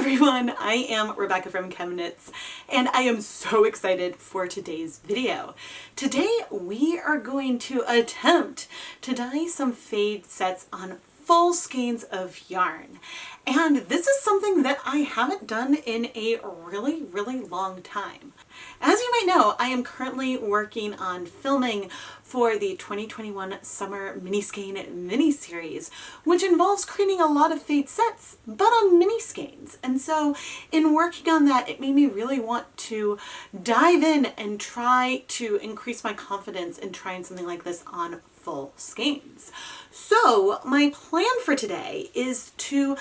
everyone, I am Rebecca from ChemKnits and I am so excited for today's video. Today we are going to attempt to dye some fade sets on full skeins of yarn. And this is something that I haven't done in a really long time. As you might know, I am currently working on filming for the 2021 Summer Mini Skein mini-series, which involves creating a lot of fade sets, but on mini skeins. And so in working on that, it made me really want to dive in and try to increase my confidence in trying something like this on full skeins. So my plan for today is to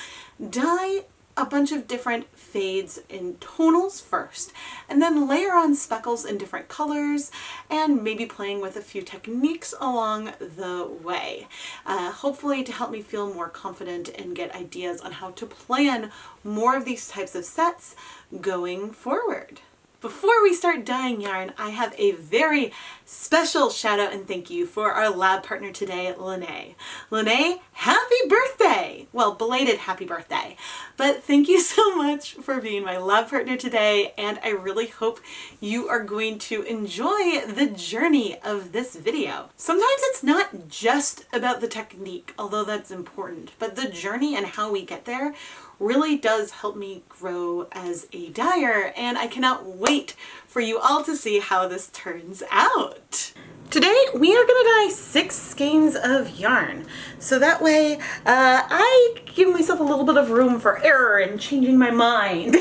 dye a bunch of different fades in tonals first, and then layer on speckles in different colors, and maybe playing with a few techniques along the way. Hopefully to help me feel more confident and get ideas on how to plan more of these types of sets going forward. Before we start dyeing yarn, I have a very special shout out and thank you for our lab partner today, Lene. Lene, happy birthday! Well, belated happy birthday. But thank you so much for being my lab partner today, and I really hope you are going to enjoy the journey of this video. Sometimes it's not just about the technique, although that's important, but the journey and how we get there really does help me grow as a dyer, and I cannot wait for you all to see how this turns out. Today we are going to dye 6 skeins of yarn, so that way I give myself a little bit of room for error and changing my mind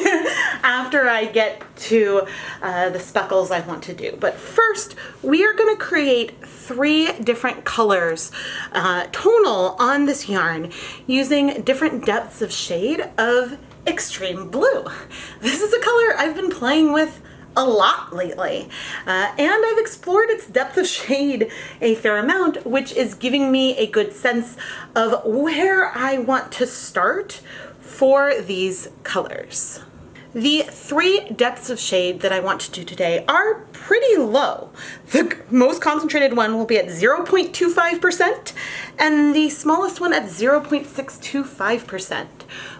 after I get to the speckles I want to do. But first we are going to create 3 different colors tonal on this yarn using different depths of shade of extreme blue. This is a color I've been playing with a lot lately, and I've explored its depth of shade a fair amount, which is giving me a good sense of where I want to start for these colors. The 3 depths of shade that I want to do today are pretty low. The most concentrated one will be at 0.25% and the smallest one at 0.625%,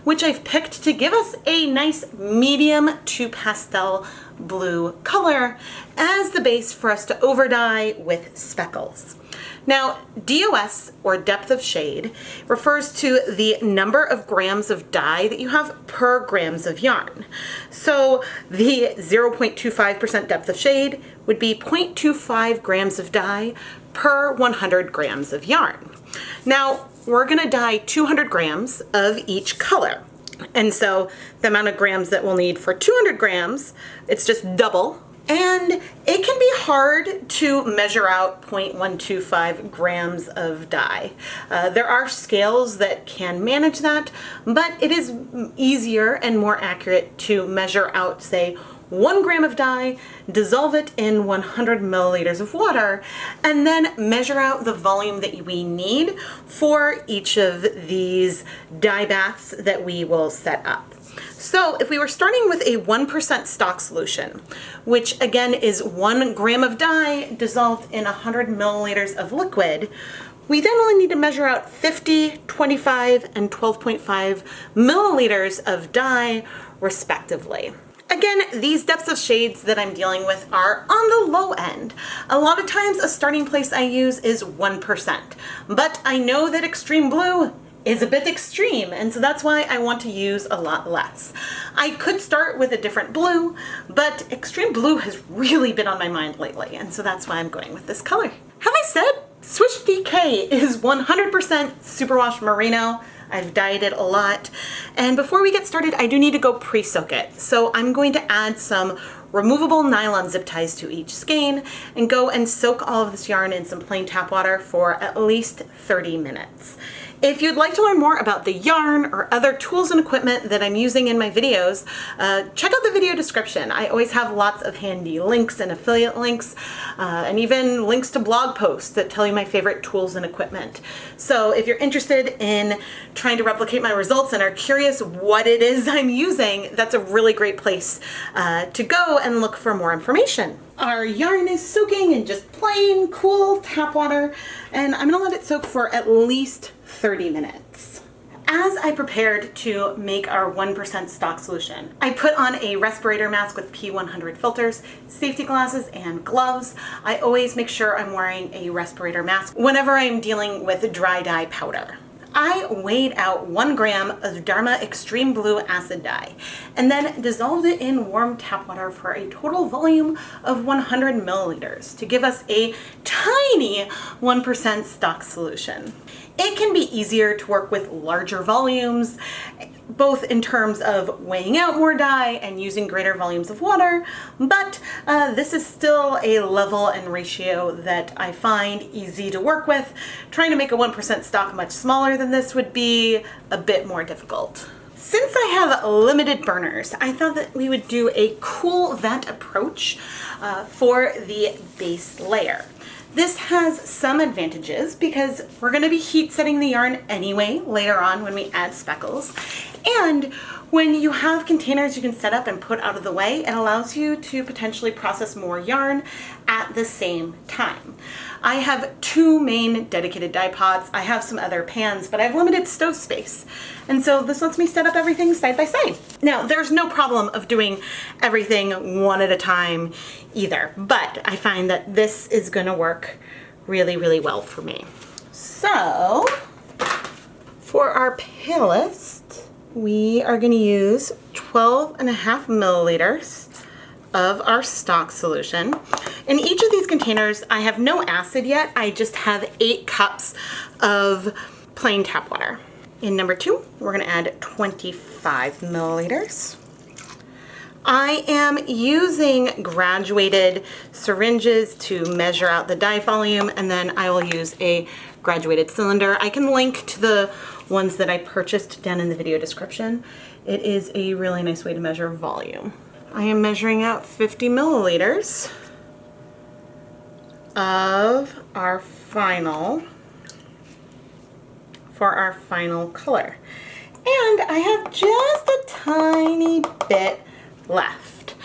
which I've picked to give us a nice medium to pastel blue color as the base for us to overdye with speckles. Now, DOS, or depth of shade, refers to the number of grams of dye that you have per grams of yarn. So the 0.25% depth of shade would be 0.25 grams of dye per 100 grams of yarn. Now, we're gonna dye 200 grams of each color. And so the amount of grams that we'll need for 200 grams, it's just double. And it can be hard to measure out 0.125 grams of dye. There are scales that can manage that, but it is easier and more accurate to measure out, say, 1 gram of dye, dissolve it in 100 milliliters of water, and then measure out the volume that we need for each of these dye baths that we will set up. So if we were starting with a 1% stock solution, which again is 1 gram of dye dissolved in 100 milliliters of liquid, we then only need to measure out 50, 25, and 12.5 milliliters of dye respectively. Again, these depths of shades that I'm dealing with are on the low end. A lot of times a starting place I use is 1%, but I know that extreme blue is a bit extreme, and so that's why I want to use a lot less. I could start with a different blue, but extreme blue has really been on my mind lately, and so that's why I'm going with this color. Have I said Swish DK is 100% superwash merino? I've dyed it a lot. And before we get started, I do need to go pre-soak it. So I'm going to add some removable nylon zip ties to each skein and go and soak all of this yarn in some plain tap water for at least 30 minutes. If you'd like to learn more about the yarn or other tools and equipment that I'm using in my videos, check out the video description. I always have lots of handy links and affiliate links, and even links to blog posts that tell you my favorite tools and equipment. So if you're interested in trying to replicate my results and are curious what it is I'm using, that's a really great place to go and look for more information. Our yarn is soaking in just plain, cool tap water, and I'm gonna let it soak for at least 30 minutes. as I prepared to make our 1% stock solution, I put on a respirator mask with P100 filters, safety glasses, and gloves. I always make sure I'm wearing a respirator mask whenever I'm dealing with dry dye powder. I weighed out 1 gram of Dharma Extreme Blue Acid Dye and then dissolved it in warm tap water for a total volume of 100 milliliters to give us a tiny 1% stock solution. It can be easier to work with larger volumes, both in terms of weighing out more dye and using greater volumes of water, but this is still a level and ratio that I find easy to work with. Trying to make a 1% stock much smaller than this would be a bit more difficult. Since I have limited burners, I thought that we would do a cool vent approach for the base layer. This has some advantages because we're going to be heat setting the yarn anyway later on when we add speckles. And when you have containers you can set up and put out of the way, it allows you to potentially process more yarn at the same time. I have 2 main dedicated dye pots. I have some other pans, but I have limited stove space. And so this lets me set up everything side by side. Now, there's no problem of doing everything one at a time either, but I find that this is gonna work really, really well for me. So, for our Palest, we are gonna use 12.5 milliliters of our stock solution. In each of these containers, I have no acid yet. I just have 8 cups of plain tap water. In number 2, we're gonna add 25 milliliters. I am using graduated syringes to measure out the dye volume, and then I will use a graduated cylinder. I can link to the ones that I purchased down in the video description. It is a really nice way to measure volume. I am measuring out 50 milliliters of our final for our final color. And I have just a tiny bit left,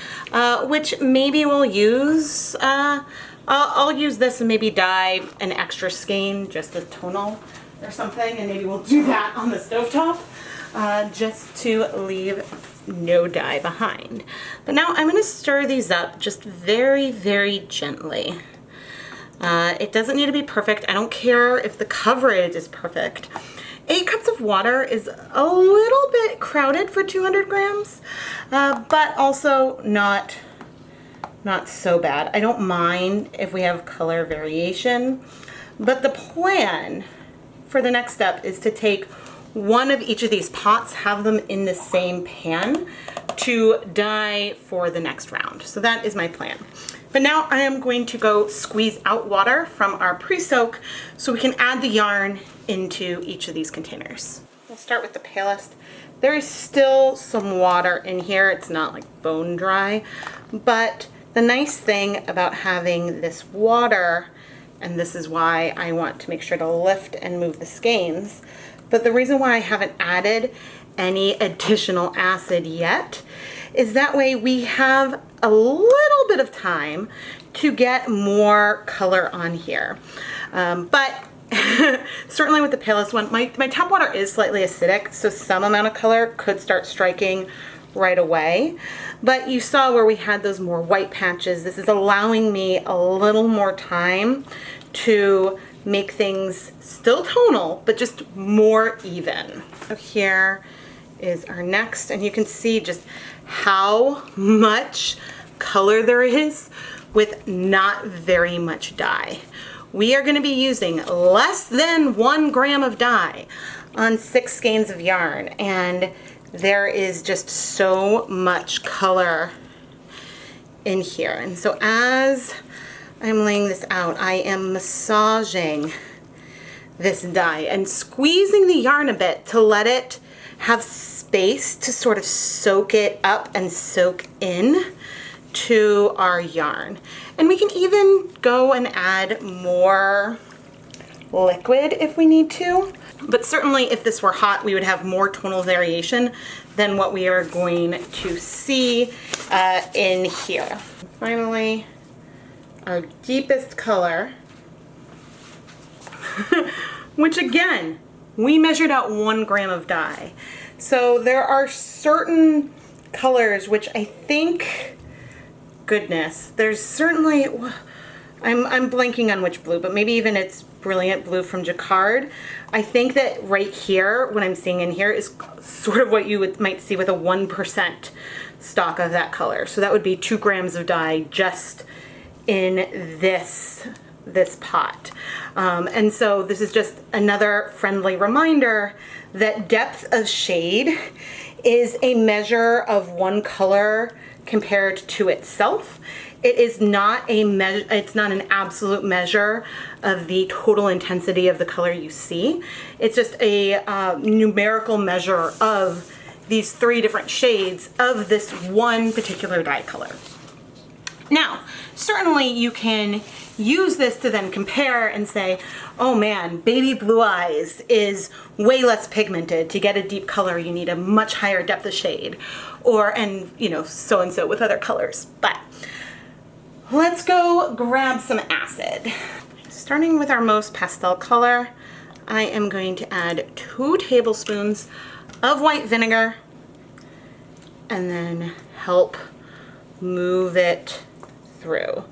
which maybe we'll use, I'll use this and maybe dye an extra skein, just a tonal or something, and maybe we'll do that on the stovetop, just to leave no dye behind. But now I'm gonna stir these up just very, very gently. It doesn't need to be perfect. I don't care if the coverage is perfect. 8 cups of water is a little bit crowded for 200 grams, but also not so bad. I don't mind if we have color variation, but the plan for the next step is to take one of each of these pots, have them in the same pan to dye for the next round. So that is my plan. But now I am going to go squeeze out water from our pre-soak so we can add the yarn into each of these containers. We'll start with the Palest. There is still some water in here. It's not like bone dry, but the nice thing about having this water, and this is why I want to make sure to lift and move the skeins, but the reason why I haven't added any additional acid yet is that way we have a little bit of time to get more color on here. But certainly with the Palest one, my tap water is slightly acidic, so some amount of color could start striking right away. But you saw where we had those more white patches. This is allowing me a little more time to make things still tonal, but just more even. So here is our next, and you can see just how much color there is with not very much dye. We are going to be using less than 1 gram of dye on 6 skeins of yarn, and there is just so much color in here. And so as I'm laying this out, I am massaging this dye and squeezing the yarn a bit to let it have space to sort of soak it up and soak in to our yarn. And we can even go and add more liquid if we need to. But certainly if this were hot, we would have more tonal variation than what we are going to see in here. Finally, our deepest color, which again, we measured out 1 gram of dye. So there are certain colors which I think, goodness, there's certainly, I'm blanking on which blue, but maybe even it's Brilliant Blue from Jacquard. I think that right here, what I'm seeing in here is sort of what you might see with a 1% stock of that color. So that would be 2 grams of dye just in this pot. And so this is just another friendly reminder that depth of shade is a measure of one color compared to itself. It is not it's not an absolute measure of the total intensity of the color you see. It's just a numerical measure of these 3 different shades of this one particular dye color. Now, certainly you can use this to then compare and say, oh man, baby blue eyes is way less pigmented. To get a deep color, you need a much higher depth of shade, and you know, so and so with other colors. But let's go grab some acid. Starting with our most pastel color, I am going to add 2 tablespoons of white vinegar and then help move it through.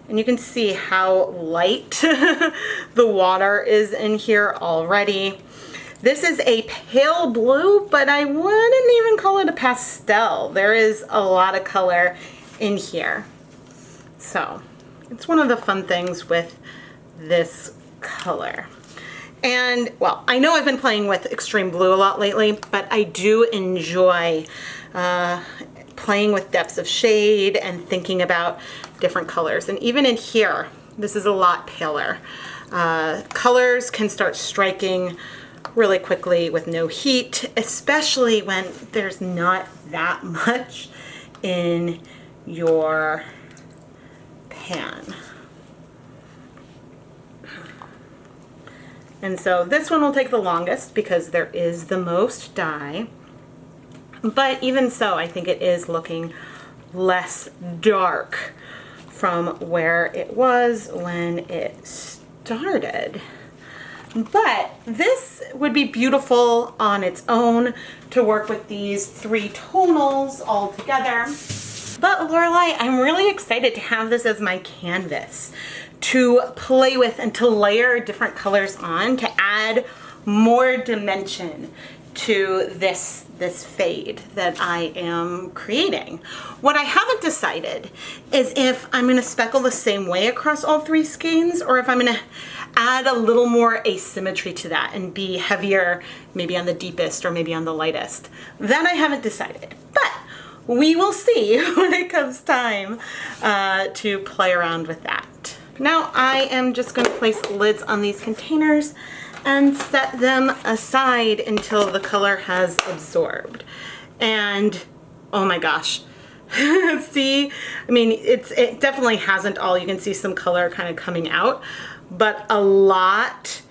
And you can see how light the water is in here already. This is a pale blue, but I wouldn't even call it a pastel. There is a lot of color in here. So it's one of the fun things with this color. And well, I know I've been playing with extreme blue a lot lately, but I do enjoy playing with depths of shade and thinking about different colors. And even in here, this is a lot paler. Colors can start striking really quickly with no heat, especially when there's not that much in your pan. And so this one will take the longest because there is the most dye. But even so, I think it is looking less dark from where it was when it started. But this would be beautiful on its own to work with these 3 tonals all together. But Lorelei, I'm really excited to have this as my canvas to play with and to layer different colors on to add more dimension to this fade that I am creating. What I haven't decided is if I'm going to speckle the same way across all 3 skeins, or if I'm going to add a little more asymmetry to that and be heavier maybe on the deepest or maybe on the lightest. That I haven't decided, but we will see when it comes time to play around with that. Now I am just going to place lids on these containers and set them aside until the color has absorbed. And oh my gosh, see, I mean, it definitely hasn't all. You can see some color kind of coming out, but a lot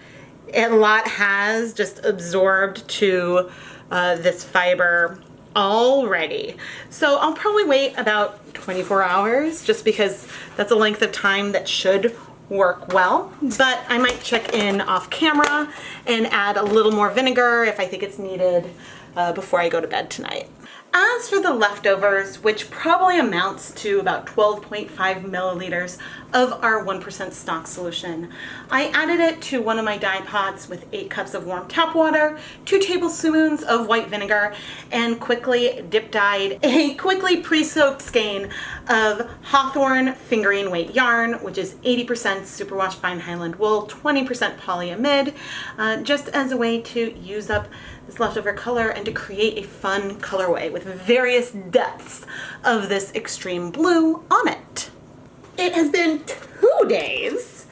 has just absorbed to this fiber already. So I'll probably wait about 24 hours just because that's a length of time that should work well, but I might check in off camera and add a little more vinegar if I think it's needed before I go to bed tonight. As for the leftovers, which probably amounts to about 12.5 milliliters of our 1% stock solution, I added it to one of my dye pots with 8 cups of warm tap water, 2 tablespoons of white vinegar, and quickly dip dyed a quickly pre-soaked skein of Hawthorne fingering weight yarn, which is 80% superwash fine Highland wool, 20% polyamide, just as a way to use up this leftover color and to create a fun colorway with various depths of this extreme blue on it. It has been 2 days,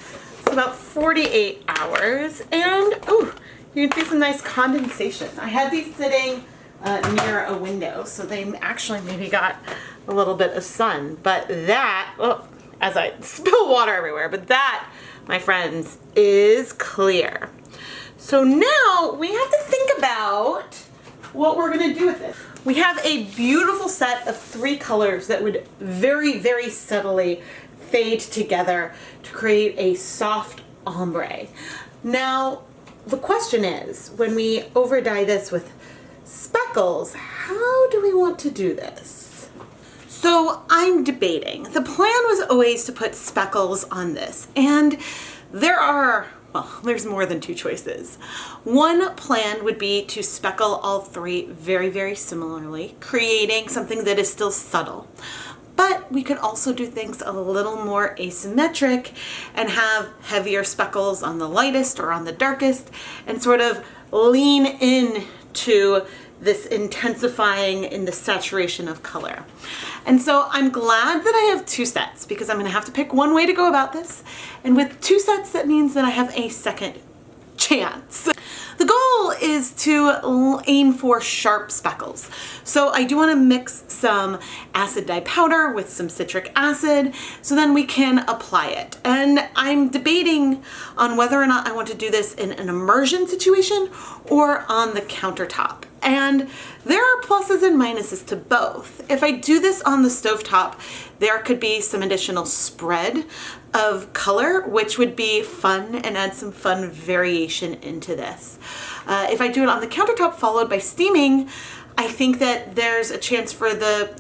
so about 48 hours, and oh, you can see some nice condensation. I had these sitting near a window, so they actually maybe got a little bit of sun, but that, oh, as I spill water everywhere, but that, my friends, is clear. So now we have to think about what we're going to do with this. We have a beautiful set of 3 colors that would very, very subtly fade together to create a soft ombre. Now, the question is, when we over dye this with speckles, how do we want to do this? So I'm debating. The plan was always to put speckles on this, and there's more than two choices. One plan would be to speckle all three very, very similarly, creating something that is still subtle. But we could also do things a little more asymmetric and have heavier speckles on the lightest or on the darkest and sort of lean in to this intensifying in the saturation of color. And so I'm glad that I have two sets because I'm gonna have to pick one way to go about this. And with two sets, that means that I have a second chance. The goal is to aim for sharp speckles. So I do want to mix some acid dye powder with some citric acid so then we can apply it. And I'm debating on whether or not I want to do this in an immersion situation or on the countertop. And there are pluses and minuses to both. If I do this on the stovetop, there could be some additional spread of color, which would be fun and add some fun variation into this. If I do it on the countertop followed by steaming, I think that there's a chance for the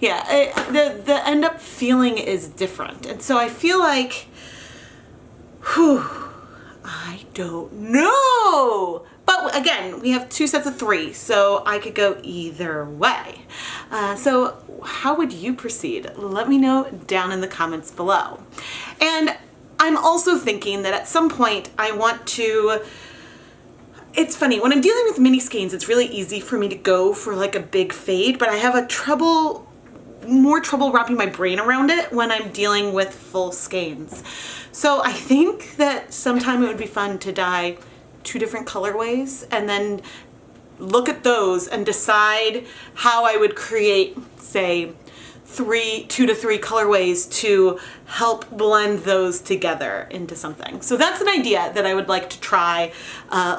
end up feeling is different. And so I feel like, I don't know. But again, we have two sets of three, so I could go either way. So how would you proceed? Let me know down in the comments below. And I'm also thinking that at some point I want to, it's funny, when I'm dealing with mini skeins, it's really easy for me to go for like a big fade, but I have more trouble wrapping my brain around it when I'm dealing with full skeins. So I think that sometime it would be fun to dye two different colorways and then look at those and decide how I would create, say, 2 to 3 colorways to help blend those together into something. So that's an idea that I would like to try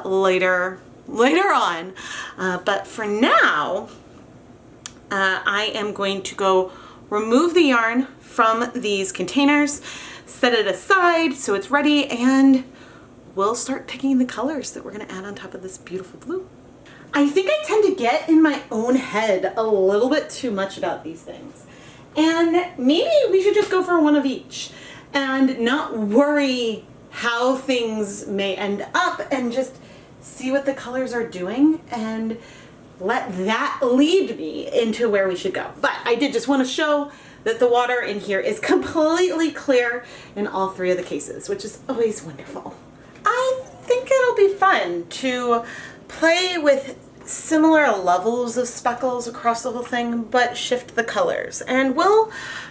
later on. But for now, I am going to go remove the yarn from these containers, set it aside so it's ready, and we'll start picking the colors that we're going to add on top of this beautiful blue. I think I tend to get in my own head a little bit too much about these things. And maybe we should just go for one of each and not worry how things may end up and just see what the colors are doing and let that lead me into where we should go. But I did just want to show that the water in here is completely clear in all three of the cases, which is always wonderful. I think it'll be fun to play with similar levels of speckles across the whole thing, but shift the colors. And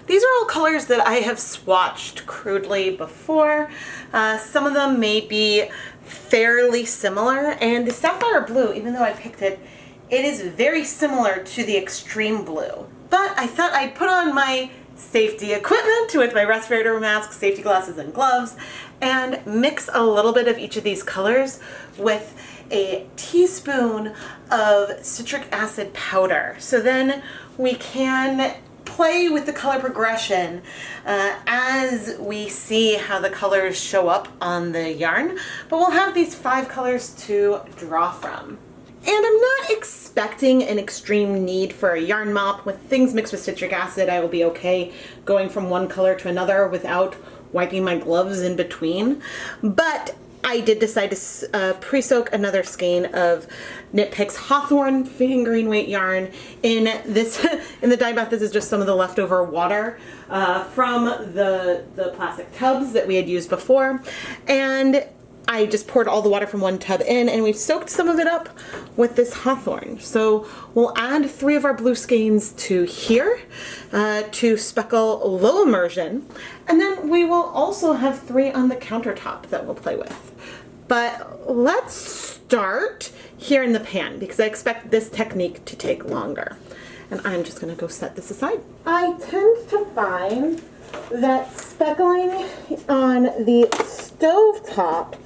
these are all colors that I have swatched crudely before. Some of them may be fairly similar, and the Sapphire blue, even though I picked it, it is very similar to the extreme blue. But I thought I'd put on my safety equipment with my respirator mask, safety glasses, and gloves, and mix a little bit of each of these colors with a teaspoon of citric acid powder. So then we can play with the color progression as we see how the colors show up on the yarn, but we'll have these 5 colors to draw from. And I'm not expecting an extreme need for a yarn mop. With things mixed with citric acid, I will be okay going from one color to another without wiping my gloves in between. But I did decide to pre-soak another skein of KnitPicks Hawthorne fingering weight yarn in this. In the dye bath, this is just some of the leftover water from the plastic tubs that we had used before. And I just poured all the water from one tub in, and we've soaked some of it up with this Hawthorne. So we'll add 3 of our blue skeins to here to speckle low immersion, and then we will also have 3 on the countertop that we'll play with. But let's start here in the pan because I expect this technique to take longer. And I'm just going to go set this aside. I tend to find that speckling on the stovetop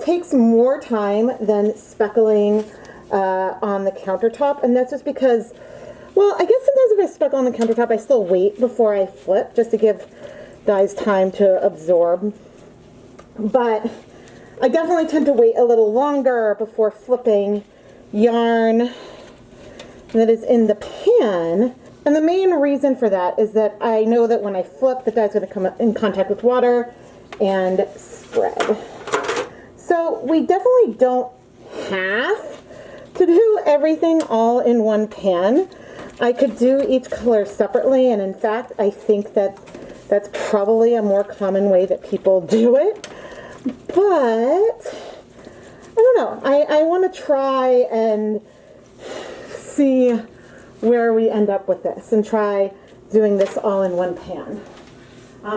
takes more time than speckling on the countertop, and that's just because, well, I guess sometimes if I speckle on the countertop, I still wait before I flip just to give dyes time to absorb. But I definitely tend to wait a little longer before flipping yarn that is in the pan. And the main reason for that is that I know that when I flip, the dye's going to come in contact with water and spread. So we definitely don't have to do everything all in one pan. I could do each color separately, and in fact, I think that that's probably a more common way that people do it. But I don't know. I want to try and see where we end up with this and try doing this all in one pan.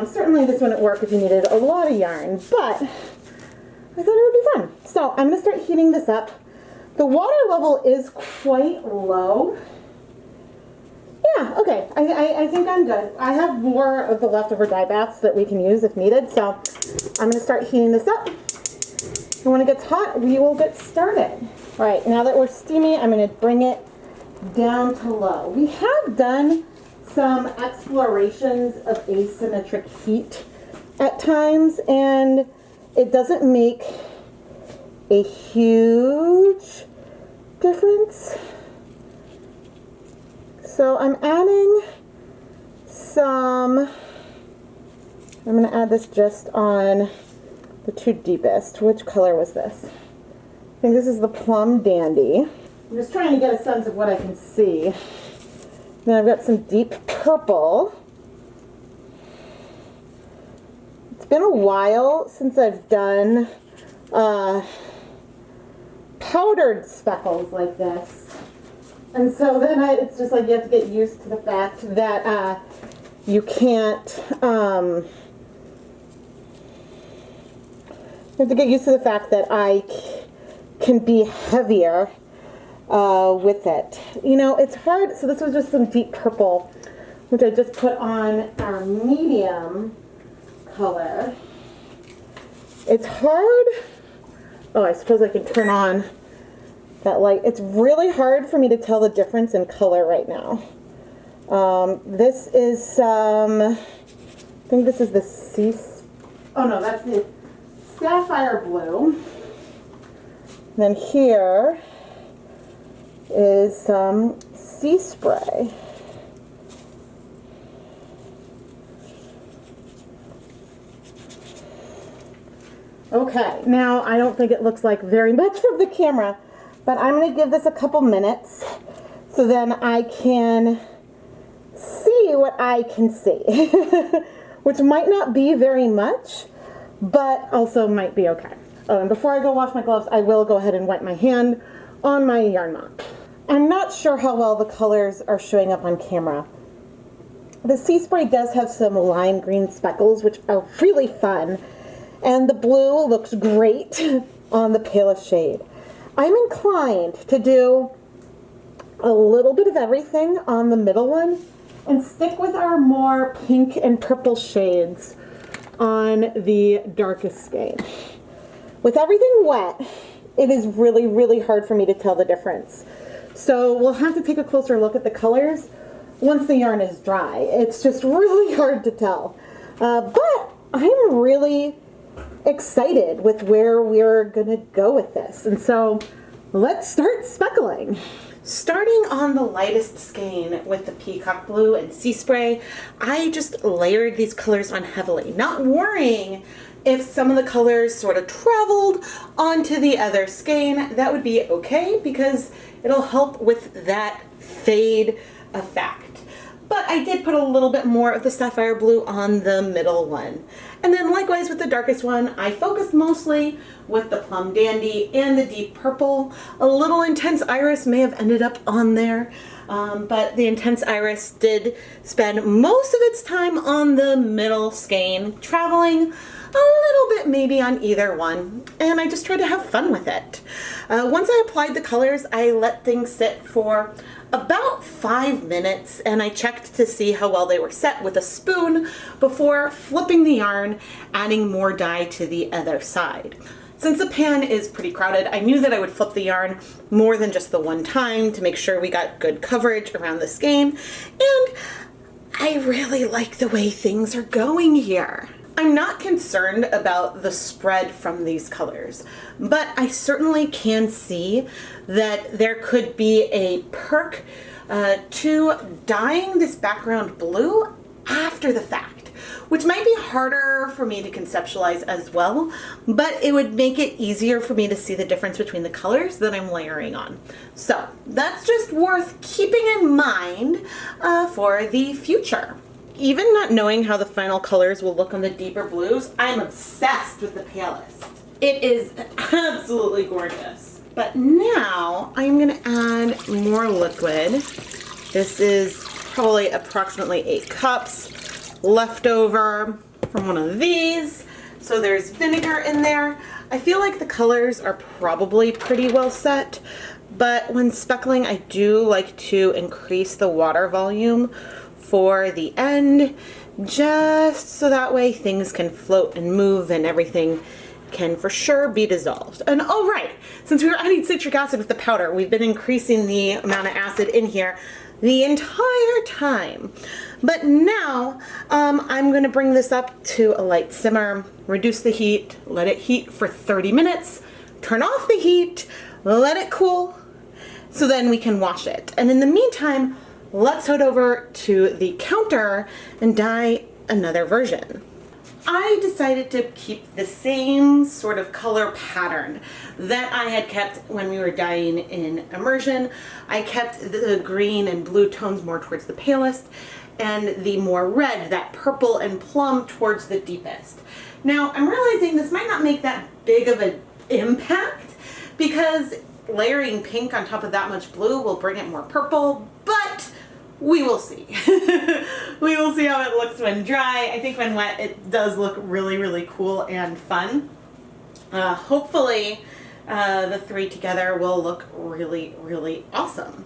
Certainly this wouldn't work if you needed a lot of yarn, but I thought it would be fun. So I'm going to start heating this up. The water level is quite low. Yeah, okay, I think I'm good. I have more of the leftover dye baths that we can use if needed, so I'm going to start heating this up. And when it gets hot, we will get started. All right, now that we're steamy, I'm going to bring it down to low. We have done some explorations of asymmetric heat at times, and it doesn't make a huge difference. So I'm adding some, I'm going to add this just on the two deepest. Which color was this? I think this is the Plum Dandy. I'm just trying to get a sense of what I can see. Then I've got some deep purple. It's been a while since I've done powdered speckles like this. And so then it's just like you have to get used to the fact that you can't, you have to get used to the fact that I can be heavier with it. You know, it's hard. So this was just some deep purple, which I just put on our medium color. It's hard. Oh, I suppose I can turn on that light. It's really hard for me to tell the difference in color right now. This is I think this is the oh no, that's the Sapphire blue. Then here is some Sea Spray. Okay, now I don't think it looks like very much from the camera, but I'm going to give this a couple minutes so then I can see what I can see, which might not be very much, but also might be okay. Oh, and before I go wash my gloves, I will go ahead and wipe my hand on my yarn mop. I'm not sure how well the colors are showing up on camera. The Sea Spray does have some lime green speckles, which are really fun, and the blue looks great on the palest shade. I'm inclined to do a little bit of everything on the middle one and stick with our more pink and purple shades on the darkest skein. With everything wet, it is really, really hard for me to tell the difference. So we'll have to take a closer look at the colors once the yarn is dry. It's just really hard to tell. But I'm really excited with where we're gonna go with this. And so let's start speckling. Starting on the lightest skein with the Peacock Blue and Sea Spray, I just layered these colors on heavily, not worrying if some of the colors sort of traveled onto the other skein. That would be okay because it'll help with that fade effect. But I did put a little bit more of the Sapphire Blue on the middle one. And then likewise with the darkest one, I focused mostly with the Plum Dandy and the Deep Purple. A little Intense Iris may have ended up on there, but the Intense Iris did spend most of its time on the middle skein, traveling a little bit maybe on either one, and I just tried to have fun with it. Once I applied the colors, I let things sit for about 5 minutes, and I checked to see how well they were set with a spoon before flipping the yarn, adding more dye to the other side. Since the pan is pretty crowded, I knew that I would flip the yarn more than just the one time to make sure we got good coverage around the skein, and I really like the way things are going here. I'm not concerned about the spread from these colors, but I certainly can see that there could be a perk to dyeing this background blue after the fact, which might be harder for me to conceptualize as well, but it would make it easier for me to see the difference between the colors that I'm layering on. So that's just worth keeping in mind for the future. Even not knowing how the final colors will look on the deeper blues, I'm obsessed with the Palest. It is absolutely gorgeous. But now I'm gonna add more liquid. This is probably approximately 8 cups left over from one of these. So there's vinegar in there. I feel like the colors are probably pretty well set, but when speckling, I do like to increase the water volume for the end, just so that way things can float and move and everything can for sure be dissolved. And oh right, since we were adding citric acid with the powder, we've been increasing the amount of acid in here the entire time. But now I'm gonna bring this up to a light simmer, reduce the heat, let it heat for 30 minutes, turn off the heat, let it cool, so then we can wash it. And in the meantime, let's head over to the counter and dye another version. I decided to keep the same sort of color pattern that I had kept when we were dyeing in Immersion. I kept the green and blue tones more towards the palest and the more red, that purple and plum, towards the deepest. Now I'm realizing this might not make that big of an impact because layering pink on top of that much blue will bring it more purple, but we will see. We will see how it looks when dry. I think when wet it does look really, really cool and fun. Hopefully the three together will look really, really awesome.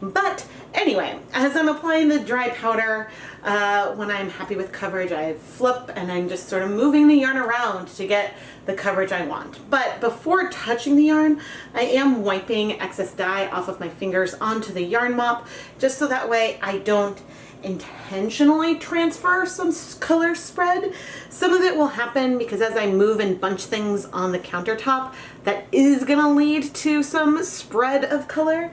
But anyway, as I'm applying the dry powder, when I'm happy with coverage, I flip and I'm just sort of moving the yarn around to get the coverage I want. But before touching the yarn, I am wiping excess dye off of my fingers onto the yarn mop, just so that way I don't intentionally transfer some color spread. Some of it will happen because as I move and bunch things on the countertop, that is gonna lead to some spread of color.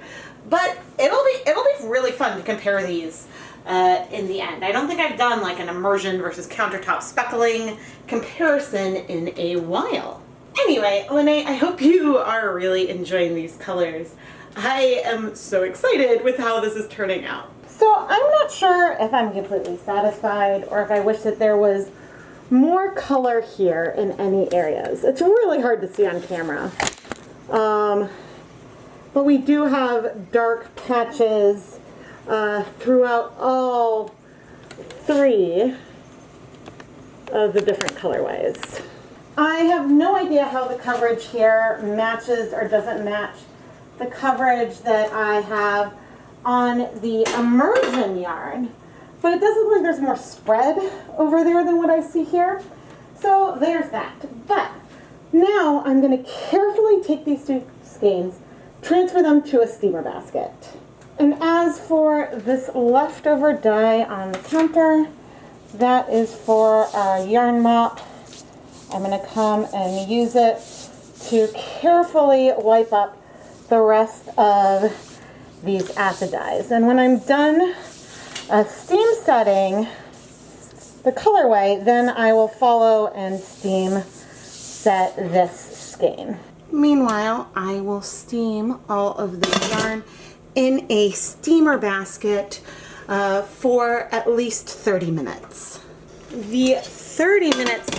But it'll be really fun to compare these in the end. I don't think I've done like an immersion versus countertop speckling comparison in a while. Anyway, Lene, I hope you are really enjoying these colors. I am so excited with how this is turning out. So I'm not sure if I'm completely satisfied or if I wish that there was more color here in any areas. It's really hard to see on camera. But we do have dark patches throughout all 3 of the different colorways. I have no idea how the coverage here matches or doesn't match the coverage that I have on the Immersion yarn, but it does look like there's more spread over there than what I see here. So there's that. But now I'm going to carefully take these 2 skeins, transfer them to a steamer basket. And as for this leftover dye on the counter, that is for our yarn mop. I'm going to come and use it to carefully wipe up the rest of these acid dyes. And when I'm done steam setting the colorway, then I will follow and steam set this skein. Meanwhile, I will steam all of this yarn in a steamer basket for at least 30 minutes. The 30 minutes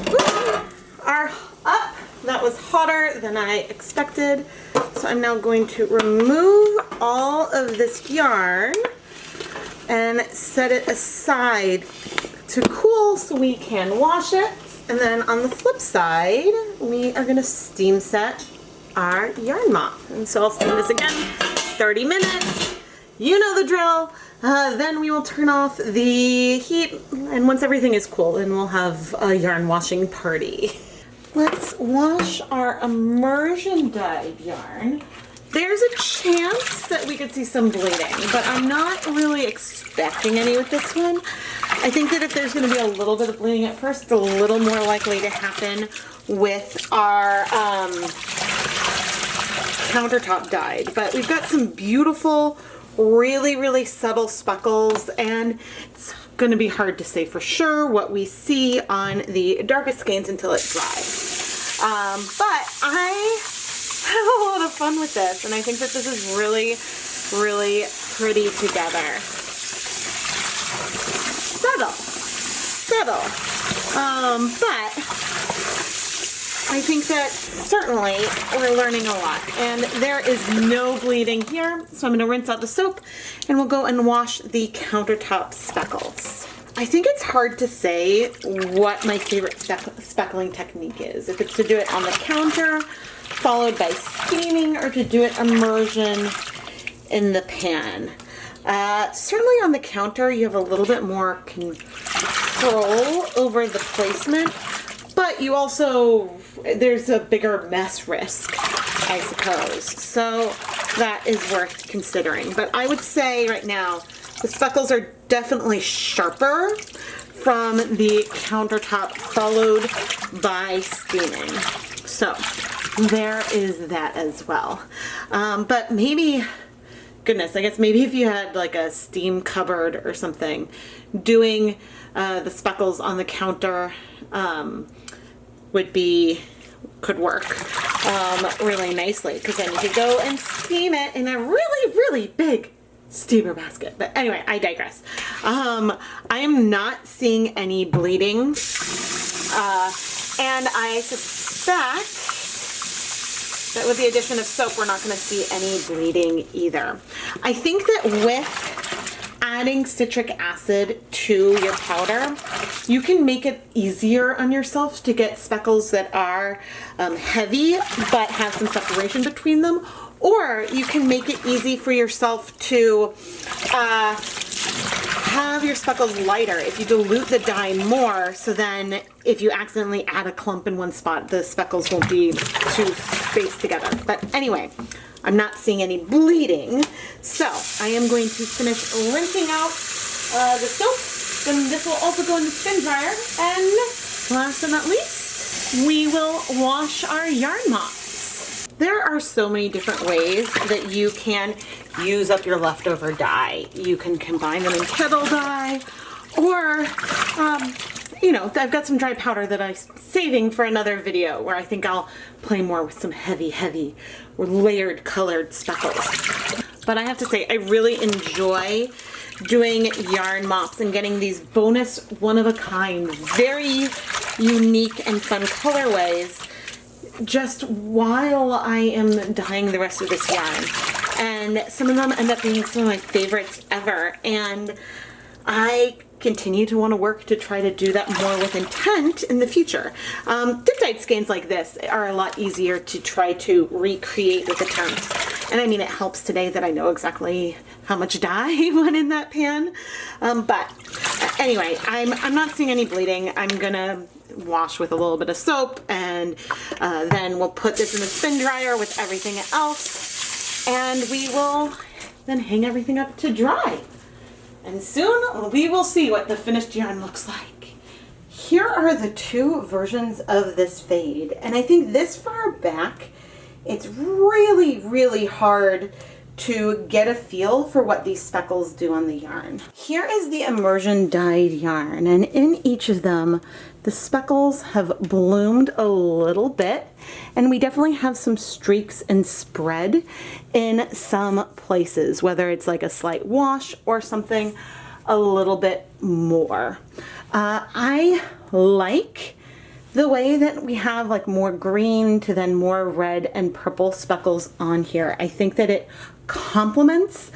are up. That was hotter than I expected. So I'm now going to remove all of this yarn and set it aside to cool so we can wash it. And then on the flip side, we are going to steam set our yarn mop. And so I'll steam this again, 30 minutes. You know the drill. Then we will turn off the heat, and once everything is cool, then we'll have a yarn washing party. Let's wash our immersion dyed yarn. There's a chance that we could see some bleeding, but I'm not really expecting any with this one. I think that if there's going to be a little bit of bleeding at first, it's a little more likely to happen with our countertop dyed. But we've got some beautiful, really subtle speckles, and it's going to be hard to say for sure what we see on the darkest skeins until it dries. But I have a lot of fun with this, and I think that this is really pretty together. Subtle. But I think that certainly we're learning a lot, and there is no bleeding here, so I'm going to rinse out the soap and we'll go and wash the Countertop Speckles. I think it's hard to say what my favorite speckling technique is, if it's to do it on the counter followed by steaming, or to do it immersion in the pan. Certainly on the counter you have a little bit more control over the placement, but you also, there's a bigger mess risk, I suppose. So that is worth considering. But I would say right now, the speckles are definitely sharper from the countertop, followed by steaming. So there is that as well. But maybe, goodness, I guess maybe if you had like a steam cupboard or something, doing the speckles on the counter could work really nicely, because then you could go and steam it in a really big steamer basket. But anyway, I digress. I am not seeing any bleeding, and I suspect that with the addition of soap, we're not going to see any bleeding either. I think that with adding citric acid to your powder, you can make it easier on yourself to get speckles that are heavy but have some separation between them, or you can make it easy for yourself to have your speckles lighter if you dilute the dye more, so then if you accidentally add a clump in one spot, the speckles won't be too spaced together. But anyway, I'm not seeing any bleeding, so I am going to finish rinsing out the soap. Then this will also go in the spin dryer, and last but not least, we will wash our yarn mops. There are so many different ways that you can use up your leftover dye. You can combine them in kettle dye, or you know, I've got some dry powder that I'm saving for another video where I think I'll play more with some heavy layered colored speckles. But I have to say, I really enjoy doing yarn mops and getting these bonus one-of-a-kind, very unique and fun colorways just while I am dyeing the rest of this yarn. And some of them end up being some of my favorites ever, and I continue to want to work to try to do that more with intent in the future. Dip dyed skeins like this are a lot easier to try to recreate with intent. And I mean, it helps today that I know exactly how much dye went in that pan. But anyway, I'm not seeing any bleeding. I'm gonna wash with a little bit of soap, and then we'll put this in the spin dryer with everything else, and we will then hang everything up to dry. And soon we will see what the finished yarn looks like. Here are the two versions of this fade, and I think this far back, it's really hard to get a feel for what these speckles do on the yarn. Here is the immersion dyed yarn, and in each of them, the speckles have bloomed a little bit, and we definitely have some streaks and spread in some places, whether it's like a slight wash or something a little bit more. I like the way that we have like more green to then more red and purple speckles on here. I think that it complements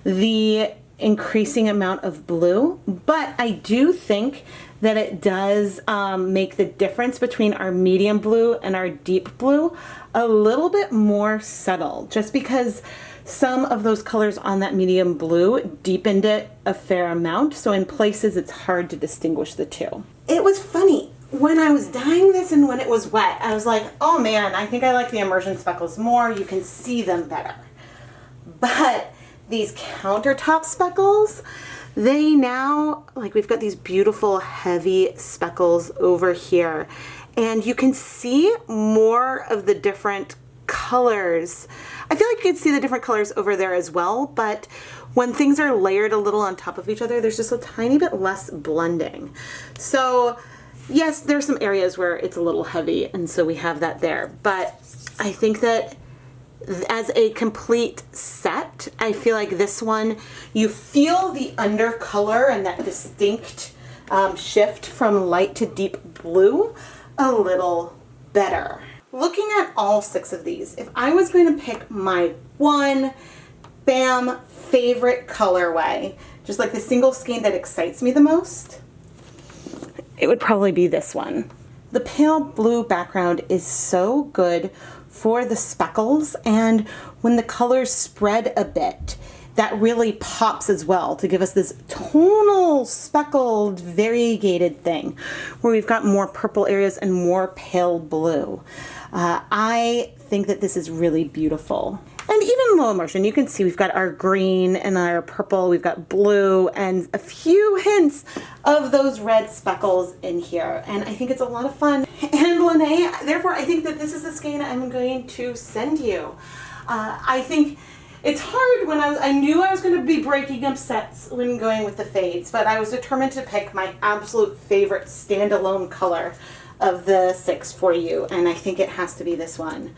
the increasing amount of blue, but I do think that it does make the difference between our medium blue and our deep blue a little bit more subtle, just because some of those colors on that medium blue deepened it a fair amount, so in places it's hard to distinguish the two. It was funny, when I was dyeing this and when it was wet, I was like, oh man, I think I like the Immersion Speckles more. You can see them better. But these Countertop Speckles, they now, like we've got these beautiful heavy speckles over here, and you can see more of the different colors. I feel like you can see the different colors over there as well, but when things are layered a little on top of each other, there's just a tiny bit less blending. So yes, there's some areas where it's a little heavy, and so we have that there, but I think that as a complete set, I feel like this one, you feel the undercolor and that distinct shift from light to deep blue a little better. Looking at all 6 of these, if I was going to pick my one, bam, favorite colorway, just like the single skein that excites me the most, it would probably be this one. The pale blue background is so good for the speckles, and when the colors spread a bit, that really pops as well to give us this tonal speckled variegated thing where we've got more purple areas and more pale blue. I think that this is really beautiful. And even low immersion, you can see we've got our green and our purple, we've got blue, and a few hints of those red speckles in here. And I think it's a lot of fun. And Lene, therefore, I think that this is the skein I'm going to send you. I think it's hard when I knew I was going to be breaking up sets when going with the fades, but I was determined to pick my absolute favorite standalone color of the 6 for you, and I think it has to be this one.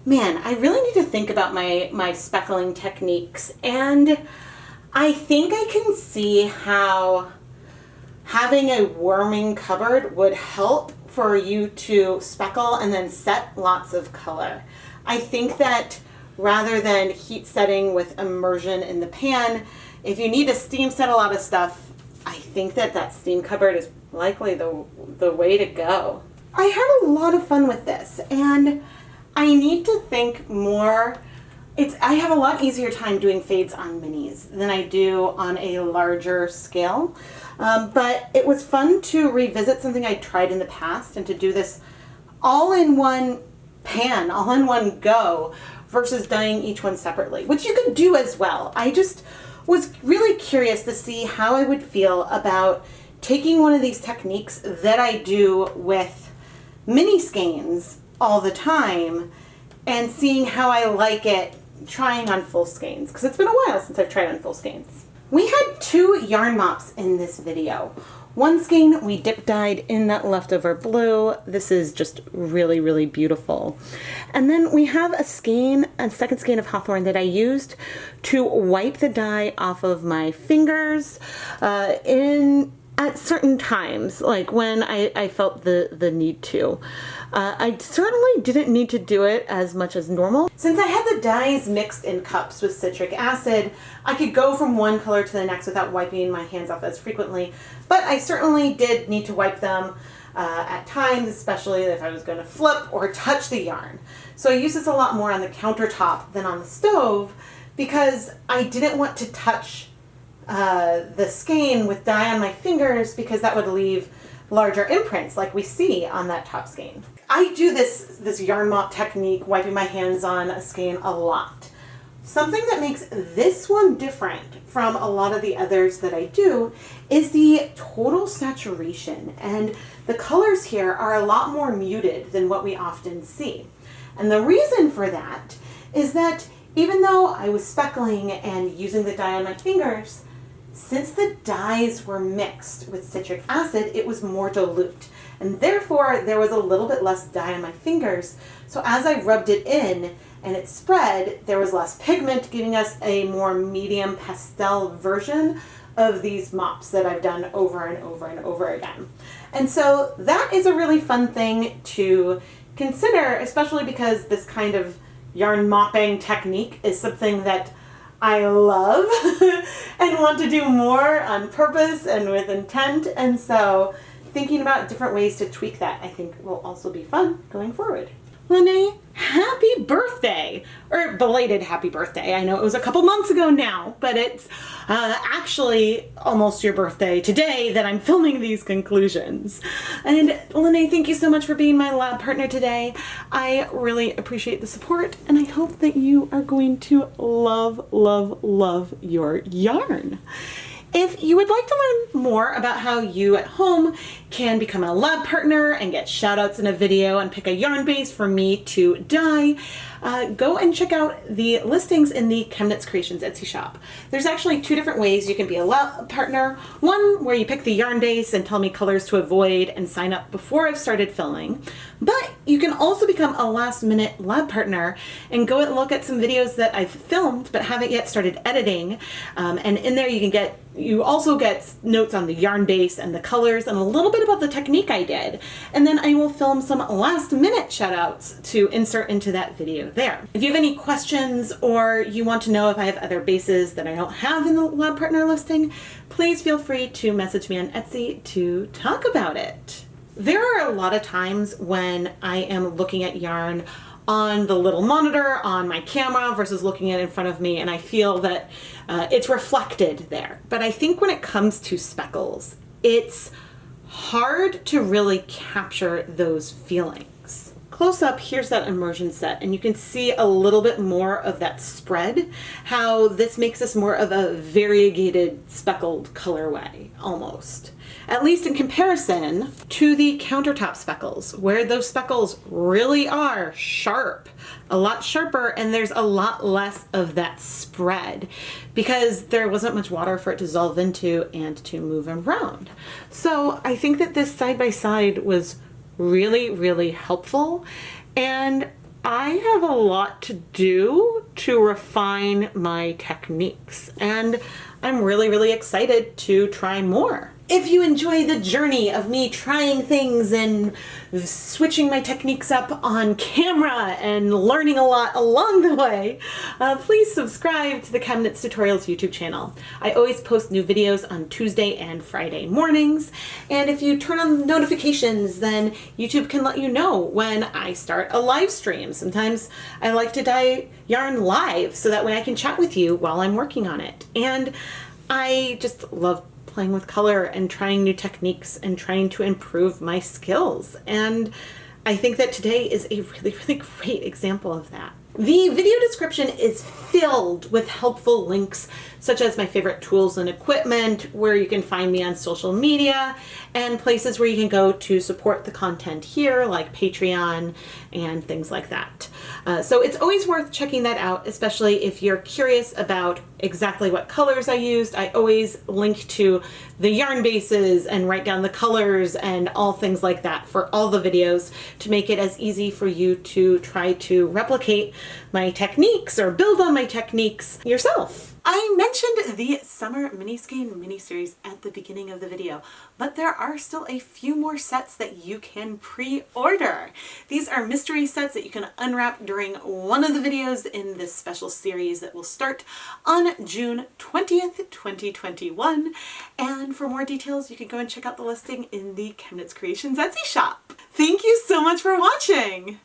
Man, I really need to think about my speckling techniques, and I think I can see how having a warming cupboard would help for you to speckle and then set lots of color. I think that rather than heat setting with immersion in the pan, if you need to steam set a lot of stuff, I think that that steam cupboard is likely the way to go. I had a lot of fun with this, and I need to think more. I have a lot easier time doing fades on minis than I do on a larger scale. But it was fun to revisit something I tried in the past and to do this all in one pan, all in one go, versus dyeing each one separately, which you could do as well. I just was really curious to see how I would feel about taking one of these techniques that I do with mini skeins all the time and seeing how I like it trying on full skeins, because it's been a while since I've tried on full skeins. We had 2 yarn mops in this video. One skein we dip dyed in that leftover blue. This is just really, really beautiful. And then we have a second skein of Hawthorne that I used to wipe the dye off of my fingers at certain times, like when I felt the need to. I certainly didn't need to do it as much as normal. Since I had the dyes mixed in cups with citric acid, I could go from one color to the next without wiping my hands off as frequently, but I certainly did need to wipe them at times, especially if I was going to flip or touch the yarn. So I use this a lot more on the countertop than on the stove because I didn't want to touch the skein with dye on my fingers because that would leave larger imprints like we see on that top skein. I do this yarn mop technique, wiping my hands on a skein a lot. Something that makes this one different from a lot of the others that I do is the total saturation, and the colors here are a lot more muted than what we often see. And the reason for that is that even though I was speckling and using the dye on my fingers, since the dyes were mixed with citric acid, it was more dilute, and therefore there was a little bit less dye on my fingers. So as I rubbed it in and it spread, there was less pigment, giving us a more medium pastel version of these mops that I've done over and over and over again. And so that is a really fun thing to consider, especially because this kind of yarn mopping technique is something that I love and want to do more on purpose and with intent. And so thinking about different ways to tweak that, I think, will also be fun going forward. Lene, happy birthday! Or belated happy birthday. I know it was a couple months ago now, but it's actually almost your birthday today that I'm filming these conclusions. And Lene, thank you so much for being my lab partner today. I really appreciate the support, and I hope that you are going to love, love, love your yarn. If you would like to learn more about how you at home can become a lab partner and get shout outs in a video and pick a yarn base for me to dye, go and check out the listings in the ChemKnits Creations Etsy shop. There's actually two different ways you can be a lab partner. One where you pick the yarn base and tell me colors to avoid and sign up before I've started filming. But you can also become a last minute lab partner and go and look at some videos that I've filmed but haven't yet started editing. And in there you also get notes on the yarn base and the colors and a little bit about the technique I did. And then I will film some last minute shout outs to insert into that video there. If you have any questions or you want to know if I have other bases that I don't have in the lab partner listing, please feel free to message me on Etsy to talk about it. There are a lot of times when I am looking at yarn on the little monitor on my camera versus looking at it in front of me, and I feel that it's reflected there. But I think when it comes to speckles, it's hard to really capture those feelings. Close up, here's that immersion set, and you can see a little bit more of that spread, how this makes this more of a variegated speckled colorway, almost. At least in comparison to the Countertop Speckles, where those speckles really are sharp, a lot sharper, and there's a lot less of that spread because there wasn't much water for it to dissolve into and to move around. So I think that this side by side was really, really helpful, and I have a lot to do to refine my techniques, and I'm really, really excited to try more. If you enjoy the journey of me trying things and switching my techniques up on camera and learning a lot along the way, please subscribe to the ChemKnits Tutorials YouTube channel. I always post new videos on Tuesday and Friday mornings, and if you turn on notifications, then YouTube can let you know when I start a live stream. Sometimes I like to dye yarn live so that way I can chat with you while I'm working on it. And I just love playing with color and trying new techniques and trying to improve my skills. And I think that today is a really, really great example of that. The video description is filled with helpful links such as my favorite tools and equipment, where you can find me on social media, and places where you can go to support the content here, like Patreon and things like that. So it's always worth checking that out, especially if you're curious about exactly what colors I used. I always link to the yarn bases and write down the colors and all things like that for all the videos to make it as easy for you to try to replicate my techniques or build on my techniques yourself. I mentioned the summer mini skein mini-series at the beginning of the video, but there are still a few more sets that you can pre-order. These are mystery sets that you can unwrap during one of the videos in this special series that will start on June 20th, 2021. And for more details, you can go and check out the listing in the ChemKnits Creations Etsy shop. Thank you so much for watching!